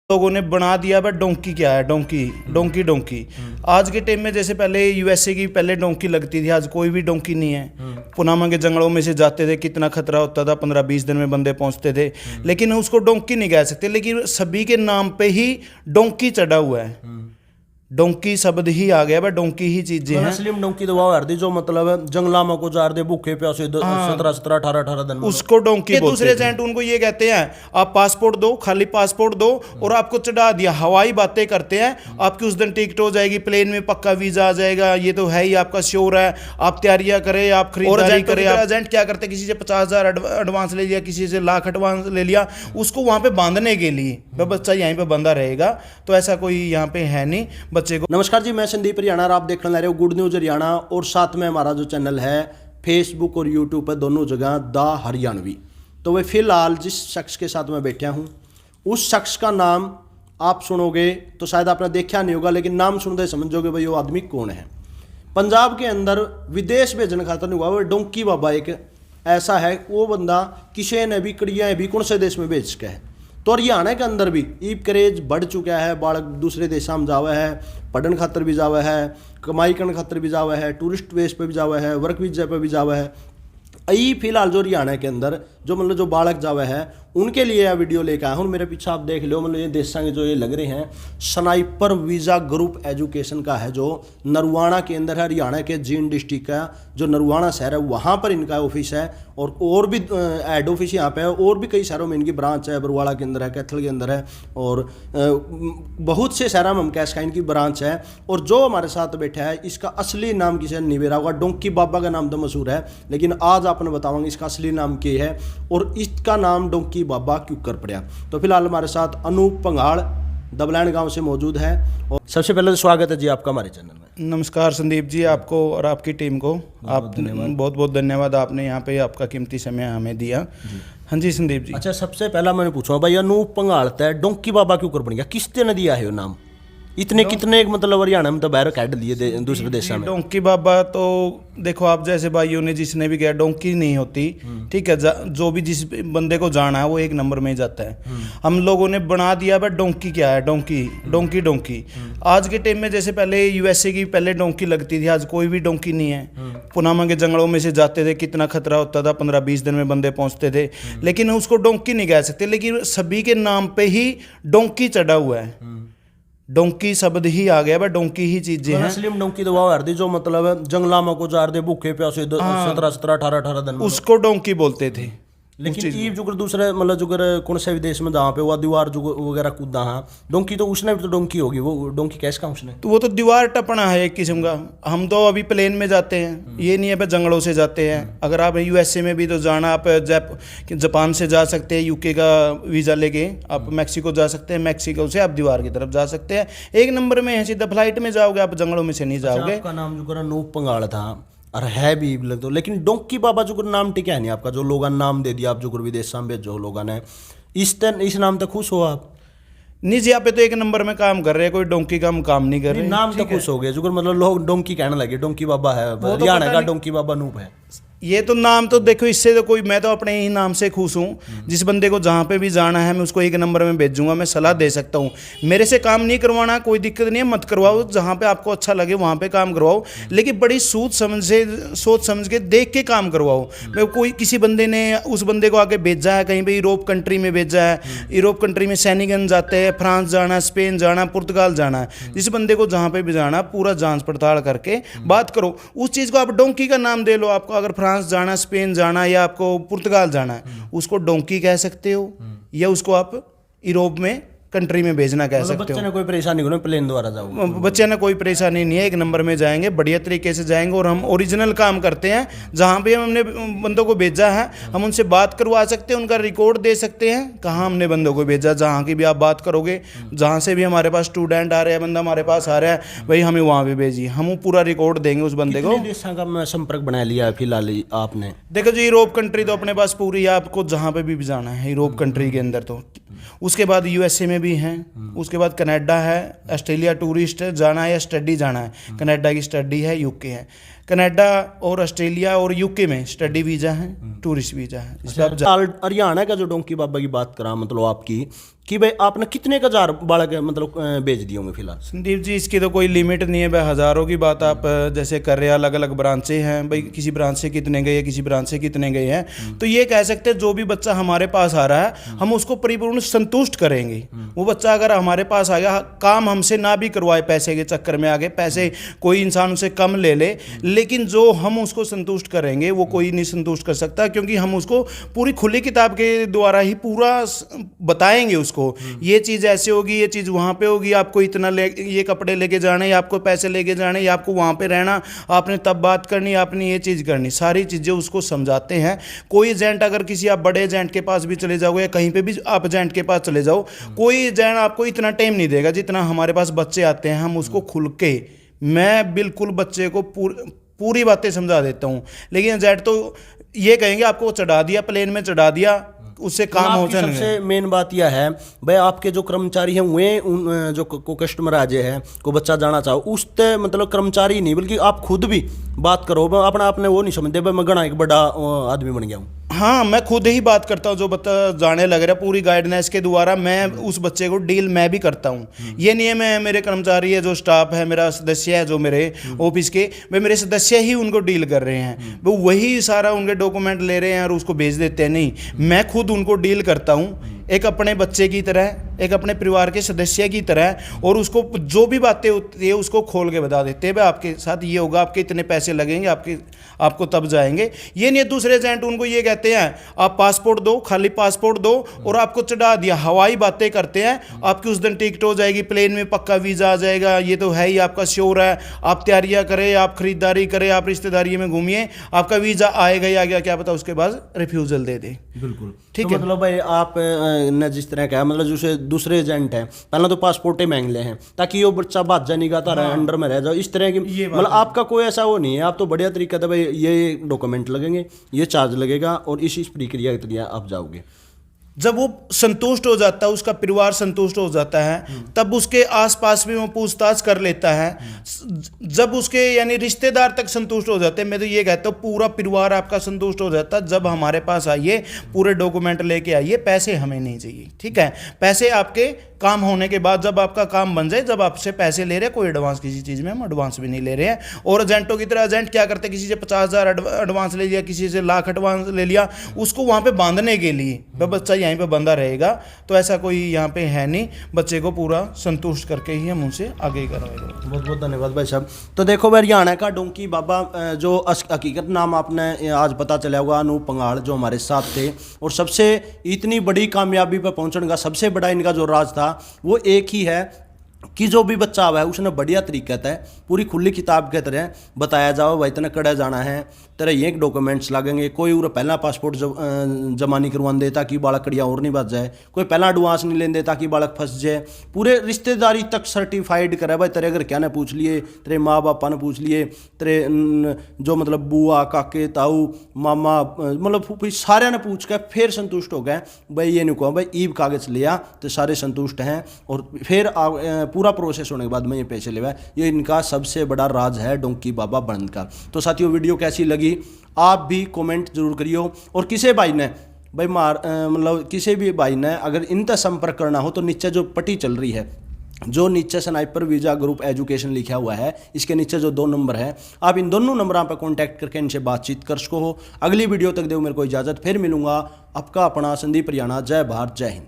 लोगों ने बना दिया भाई डोंकी क्या है, डोंकी। आज के टाइम में जैसे पहले यूएसए की पहले डोंकी लगती थी, आज कोई भी डोंकी नहीं है। पुनामा के जंगलों में से जाते थे, कितना खतरा होता था, 15-20 दिन में बंदे पहुंचते थे, लेकिन उसको डोंकी नहीं कह सकते। लेकिन सभी के नाम पे ही डोंकी चढ़ा हुआ है, डोंकी शब्द ही आ गया भाई, डोंकी ही चीजें हैं। असली में डोंकी दवा हर दी जो मतलब जंगला में को जार दे भूखे प्यासे 17-18 दिन उसको डोंकी। दूसरे एजेंट उनको ये कहते हैं आप पासपोर्ट दो, खाली पासपोर्ट दो और आपको चढ़ा दिया। हवाई बातें करते हैं, आपकी उस दिन टिकट हो जाएगी, प्लेन में पक्का वीजा आ जाएगा, ये तो है ही आपका श्योर है, आप तैयारियां करें, आप खरीदारी करें। एजेंट क्या करते हैं, किसी से 50,000 एडवांस ले लिया, किसी से लाख एडवांस ले लिया, उसको वहां पे बांधने के लिए बच्चा यहीं पे बंधा रहेगा। तो ऐसा कोई यहाँ पे है नहीं बच्चे को। नमस्कार जी, मैं संदीप हरियाणा और आप देखने ला रहे हो गुड न्यूज हरियाणा। और साथ में हमारा जो चैनल है फेसबुक और यूट्यूब पर दोनों जगह द हरियाणवी। तो वे फिलहाल जिस शख्स के साथ मैं बैठा हूँ उस शख्स का नाम आप सुनोगे तो शायद आपने देखा नहीं होगा, लेकिन नाम सुनते समझोगे भाई वो आदमी कौन है। पंजाब के अंदर विदेश भेजने खातर नहीं हुआ, वो डोंकी बाबा एक ऐसा है, वो बंदा किसी ने भी कड़ियाँ भी कौन से देश में भेज के है। तो हरियाणा के अंदर भी ईब क्रेज बढ़ चुका है, बालक दूसरे देशों में जावे है, पढ़न खातर भी जावे है, कमाई करने खातर भी जावे है, टूरिस्ट बेस पे भी जावे है, वर्क वीजा पे भी जावे है। यही फिलहाल जो हरियाणा के अंदर जो मतलब जो बालक जावे है उनके लिए यह वीडियो लेकर आया हूँ। मेरे पीछे आप देख लो, मतलब ये देशा के जो ये लग रहे हैं स्नाइपर वीज़ा ग्रुप एजुकेशन का है, जो नरवाना के अंदर है, हरियाणा के जींद डिस्ट्रिक्ट का जो नरवाना शहर है वहाँ पर इनका ऑफिस है। और भी हेड ऑफिस यहाँ पे है, और भी कई शहरों में इनकी ब्रांच है, बरवाड़ा के अंदर है, कैथल के अंदर है, और बहुत से शहरों में हम कह सकें इनकी ब्रांच है। और जो हमारे साथ बैठा है इसका असली नाम किसी ने नहीं बेरा होगा, डोंकी बाबा का नाम तो मशहूर है, लेकिन आज आपने बताऊंगा इसका असली नाम क्या है और इसका नाम डोंकी बाबा क्यों कर पड़ा। तो फिलहाल हमारे साथ अनूप पंगाड़ दबलैंड गांव से मौजूद है। और सबसे पहले तो स्वागत है जी आपका हमारे चैनल में। नमस्कार संदीप जी, आपको और आपकी टीम को आप बहुत बहुत धन्यवाद, आपने यहाँ पे आपका कीमती समय हमें दिया। हाँ जी संदीप जी। अच्छा, सबसे पहला मैंने पूछा भाई अनूप पंगाड़ है डोंकी बाबा क्यों कर बन गया, किसने ने दिया है वो नाम? इतने कितने मतलब हरियाणा में तो बाहर काट दिए दूसरे देशों में। डोंकी बाबा तो देखो आप जैसे भाइयों ने जिसने भी गया, डोंकी नहीं होती, ठीक है, जो भी जिस बंदे को जाना है वो एक नंबर में ही जाता है। हम लोगों ने बना दिया भाई डोंकी क्या है, डोंकी। आज के टाइम में जैसे पहले यूएसए की पहले डोंकी लगती थी, आज कोई भी डोंकी नहीं है। पुनामा के जंगलों में से जाते थे, कितना खतरा होता था, 15-20 दिन में बंदे पहुंचते थे, लेकिन उसको डोंकी नहीं कह सकते। लेकिन सभी के नाम पे ही डोंकी चढ़ा हुआ है, डोंकी शब्द ही आ गया भाई, डोंकी ही चीजें हैं। असली में डोंकी दवा हर दी जो मतलब जंगला में को जार दे भूखे प्यासे 17-18 दिन उसको डोंकी बोलते थे। लेकिन ईब जुगर दूसरे मतलब जुगर कौन से विदेश में जहाँ पे वो दीवार जुगर वगैरह कूदा हाँ डोंकी, तो उसने भी तो डोंकी होगी, वो डोंकी कैसे का उसने? तो वो तो दीवार टपना है एक किस्म का। हम तो अभी प्लेन में जाते हैं, ये नहीं है पे जंगलों से जाते हैं। अगर आप यूएसए में भी तो जाना, आप जापान से जा सकते हैं, यूके का वीज़ा लेके आप मैक्सिको जा सकते हैं, मैक्सिको से आप दीवार की तरफ जा सकते हैं। एक नंबर में है, सीधा फ्लाइट में जाओगे आप, जंगलों में से नहीं जाओगे। आपका नाम जुगर अनूप पंगाड़ था और है भी लग दो, लेकिन डोंकी बाबा जो नाम टिका है नहीं आपका, जो लोगों ने नाम दे दिया आप जो विदेश में भेजो लोगों ने, इस नाम तक खुश हो आप? नहीं जी, आप पे तो एक नंबर में काम कर रहे हैं, कोई डोंकी का हम काम नहीं कर रहे। नाम तो खुश हो गए जो मतलब लोग डोंकी कहने लगे, डोंकी बाबा है, हरियाणा का डोंकी बाबा अनूप है। ये तो नाम तो देखो, इससे तो कोई, मैं तो अपने ही नाम से खुश हूँ। जिस बंदे को जहाँ पे भी जाना है मैं उसको एक नंबर में भेजूंगा, मैं सलाह दे सकता हूँ। मेरे से काम नहीं करवाना कोई दिक्कत नहीं है, मत करवाओ, जहाँ पे आपको अच्छा लगे वहाँ पे काम करवाओ, लेकिन बड़ी सोच समझ के देख के काम करवाओ। मैं कोई किसी बंदे ने उस बंदे को आगे भेजा है, कहीं पर यूरोप कंट्री में भेजा है, यूरोप कंट्री में सैनिकन जाते हैं, फ्रांस जाना, स्पेन जाना, पुर्तगाल जाना है, जिस बंदे को जहाँ पे भी जाना पूरा जाँच पड़ताल करके बात करो। उस चीज़ को आप डोंकी का नाम दे लो, आपको अगर फ्रांस जाना, स्पेन जाना या आपको पुर्तगाल जाना है, उसको डोंकी कह सकते हो, या उसको आप यूरोप में कंट्री में भेजना कह सकते हो। बच्चे ने कोई परेशानी नहीं, प्लेन द्वारा जाओ, बच्चे ने कोई परेशानी नहीं है, एक नंबर में जाएंगे, बढ़िया तरीके से जाएंगे। और हम ओरिजिनल काम करते हैं, जहाँ पे हमने बंदों को भेजा है हम उनसे बात करवा सकते हैं, उनका रिकॉर्ड दे सकते हैं कहाँ हमने बंदों को भेजा। जहाँ की भी आप बात करोगे, जहाँ से भी हमारे पास स्टूडेंट आ रहे हैं, बंदा हमारे पास आ रहा है, भाई हमें वहाँ भी भेजिए, हम पूरा रिकॉर्ड देंगे उस बंदे को। देशों का संपर्क बना लिया फिलहाल आपने? देखो जी, यूरोप कंट्री तो अपने पास पूरी है, आपको जहाँ पे भी जाना है यूरोप कंट्री के अंदर तो। उसके बाद यूएसए में भी हैं, उसके बाद कनाडा है, ऑस्ट्रेलिया टूरिस्ट जाना है या स्टडी जाना है, कनाडा की स्टडी है, यूके है। कनाडा और ऑस्ट्रेलिया और यूके में स्टडी वीज़ा है, टूरिस्ट वीज़ा है। इस पे आप हरियाणा का जो डोंकी बाबा की बात करा मतलब आपकी कि भाई आपने कितने का हजार बालक मतलब बेच दिए होंगे फिलहाल? संदीप जी इसकी तो कोई लिमिट नहीं है भाई, हज़ारों की बात आप जैसे कर रहे हैं, अलग अलग ब्रांचें हैं भाई, किसी ब्रांच से कितने गए, किसी ब्रांच से कितने गए हैं। तो ये कह सकते हैं जो भी बच्चा हमारे पास आ रहा है हम उसको परिपूर्ण संतुष्ट करेंगे। वो बच्चा अगर हमारे पास आ गया, काम हमसे ना भी करवाए, पैसे के चक्कर में आगे, पैसे कोई इंसान उसे कम ले ले, लेकिन जो हम उसको संतुष्ट करेंगे वो कोई नहीं संतुष्ट कर सकता, क्योंकि हम उसको पूरी खुली किताब के द्वारा ही पूरा बताएंगे उसको, ये चीज़ ऐसे होगी, ये चीज़ वहाँ पे होगी, आपको इतना ये कपड़े लेके जाने, या आपको पैसे लेके जाने, या आपको वहाँ पे रहना, आपने तब बात करनी, आपने ये चीज़ करनी, सारी चीज़ें उसको समझाते हैं। कोई एजेंट अगर किसी आप बड़े एजेंट के पास भी चले जाओगे या कहीं पे भी आप एजेंट के पास चले जाओ, कोई एजेंट आपको इतना टाइम नहीं देगा जितना हमारे पास बच्चे आते हैं। हम उसको खुल के, मैं बिल्कुल बच्चे को पूरी बातें समझा देता हूँ, लेकिन एजेंट तो ये कहेंगे आपको चढ़ा दिया, प्लेन में चढ़ा दिया, उससे काम हो जाएगा। सबसे मेन बात यह है भाई आपके जो कर्मचारी हैं वे उन जो को कस्टमर आ जाए हैं को बच्चा जाना चाहो उस ते मतलब कर्मचारी नहीं बल्कि आप खुद भी बात करो, अपना आपने वो नहीं समझते भाई मैं घना एक बड़ा आदमी बन गया हूँ। हाँ, मैं खुद ही बात करता हूँ, जो बच्चा जाने लग रहा है पूरी गाइडेंस के द्वारा मैं उस बच्चे को डील मैं भी करता हूँ। ये नहीं है मैं मेरे कर्मचारी है, जो स्टाफ है, मेरा सदस्य है, जो मेरे ऑफिस के वे मेरे सदस्य ही उनको डील कर रहे हैं, वो वही सारा उनके डॉक्यूमेंट ले रहे हैं और उसको भेज देते हैं। नहीं, मैं खुद उनको डील करता हूँ, एक अपने बच्चे की तरह, एक अपने परिवार के सदस्य की तरह, और उसको जो भी बातें होती है उसको खोल के बता देते हैं भाई आपके साथ ये होगा, आपके इतने पैसे लगेंगे, आपको तब जाएंगे। ये नहीं है दूसरे एजेंट उनको ये कहते हैं आप पासपोर्ट दो, खाली पासपोर्ट दो और आपको चढ़ा दिया, हवाई बातें करते हैं, आपकी उस दिन टिकट हो जाएगी, प्लेन में पक्का वीज़ा आ जाएगा, ये तो है ही आपका श्योर है, आप तैयारियां करें, आप खरीदारी करें, आप रिश्तेदारी में घूमिए, आपका वीज़ा आएगा ही आ गया, क्या पता उसके बाद रिफ्यूज़ल दे दे। बिल्कुल ठीक तो है। मतलब भाई आप ने जिस तरह का मतलब जैसे दूसरे एजेंट हैं पहले तो पासपोर्ट ही मांग ले हैं ताकि वो बच्चा बाजा नहीं गाता रहे, अंडर में रह जाओ, इस तरह की मतलब आपका कोई ऐसा वो नहीं है। आप तो बढ़िया तरीका था भाई ये डॉक्यूमेंट लगेंगे, ये चार्ज लगेगा और इस प्रक्रिया के तरीके आप जाओगे। जब वो संतुष्ट हो जाता है, उसका परिवार संतुष्ट हो जाता है, तब उसके आसपास भी वो पूछताछ कर लेता है। जब उसके यानी रिश्तेदार तक संतुष्ट हो जाते हैं, मैं तो ये कहता हूँ पूरा परिवार आपका संतुष्ट हो जाता है। जब हमारे पास आइए, पूरे डॉक्यूमेंट लेके आइए, पैसे हमें नहीं चाहिए, ठीक है। पैसे आपके काम होने के बाद, जब आपका काम बन जाए, जब आपसे पैसे ले रहे हैं, कोई एडवांस किसी चीज़ में हम एडवांस भी नहीं ले रहे हैं। और एजेंटों की तरह एजेंट क्या करते हैं, किसी से 50,000 एडवांस ले लिया, किसी से लाख एडवांस ले लिया, उसको वहाँ पे बांधने के लिए बच्चा यहीं पे बंधा रहेगा। तो ऐसा कोई यहाँ पे है नहीं, बच्चे को पूरा संतुष्ट करके ही हम उनसे आगे करवाएंगे। बहुत बहुत धन्यवाद भाई साहब। तो देखो भाई हरियाणा का डोंकी बाबा जो हकीकत नाम आपने आज पता चला होगा, अनूप पंगाल जो हमारे साथ थे, और सबसे इतनी बड़ी कामयाबी पर पहुंचने का सबसे बड़ा इनका जो राज था वो एक ही है कि जो भी बच्चा आवा है उसने बढ़िया तरीके से पूरी खुली किताब के तरह बताया जाओ भाई इतना कड़ा जाना है, तेरा ये डॉक्यूमेंट्स लगेंगे, कोई उरा पहला पासपोर्ट जमा नहीं करवान दे ताकि बालक कड़िया और नहीं बच जाए, कोई पहला एडवांस नहीं लेन दे ताकि बालक फंस जाए, पूरे रिश्तेदारी तक सर्टिफाइड करे भाई तेरे अगर क्या ने पूछ लिए, तेरे माँ बापा ने पूछ लिए, तेरे जो मतलब बुआ काके ताऊ मामा मतलब सारे ने पूछ के फिर संतुष्ट हो गए भाई ये नहीं कहो भाई ईब कागज लिया तो सारे संतुष्ट हैं, और फिर पूरा प्रोसेस होने के बाद में ये पैसे ले, ये इनका सबसे बड़ा राज है डोंकी बाबा बनंद का। तो साथियों वीडियो कैसी लगी आप भी कमेंट जरूर करियो, और किसी भाई ने भाई मतलब किसी भी भाई ने अगर इनसे संपर्क करना हो तो नीचे जो पट्टी चल रही है, जो नीचे स्नाइपर वीज़ा ग्रुप एजुकेशन लिखा हुआ है, इसके नीचे जो 2 नंबर है, आप इन दोनों नंबरों पर कांटेक्ट करके इनसे बातचीत कर सको हो। अगली वीडियो तक दो मेरे को इजाज़त, फिर मिलूंगा। आपका अपना संदीप हरियाणा। जय भारत, जय हिंद।